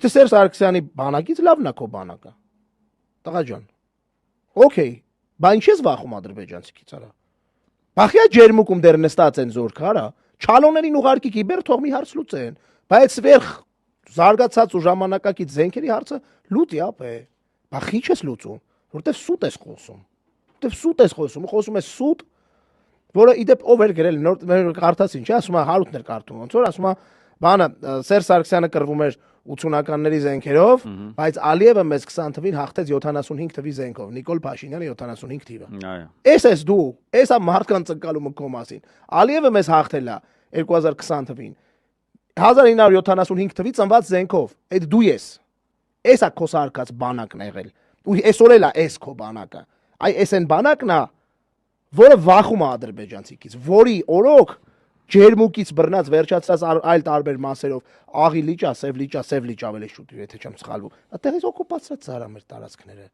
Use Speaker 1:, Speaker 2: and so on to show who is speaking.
Speaker 1: Թե Սերժ Սարգսյանի բանակից լավն է քո բանակը։ Տղա ջան։ Okay, բա ինչ ես վախում ադրբեջանցիքից արա։ Բախիա ջերմուկում դեռ նստած են զորքարա, չալոներին ուղարկի կիբեր թող մի հարց լուծեն, բայց վերխ զարգացած ու ժամանակակից զենքերի հարցը լուծի ապե։ Բախի չես լուծում, որտեվ սուտ ես խոսում։ Որտեվ սուտ ես խոսում ես սուտ, որը իդեպ ով էր գրել նոր կարդացին, չէ՞, ասում է Հարութն էր կարդում, ոնց որ ասում է, բանը Սերժ Սարգսյանը կռվում էր 80-ականների զենքերով, բայց Ալիևը մեզ 20 թվին հաղթեց 75 թվի զենքով, Նիկոլ Փաշինյանը 75 թիվը։ Էս ես դու, էս է մարդկանց ընկալումը քո մասին։ Ալիևը մեզ հաղթել է 2020 թվին 1975 թվի ծնված զենքով, այդ դու ես։ Էս է քո սարկած բանակն եղել։ Ու այսօր էլ է էս քո բանակը։ Այ էս են բանակն է, որը վախում է ադրբեջանցիքից, որի օրոք ջերմուկից բռնած վերջացած այլ տարբեր մասերով աղի լիճա, սև լիճա ավելի շուտ, եթե չեմ սխալվում։ Այդտեղից օկուպացրած ծարա մեր տարածքները։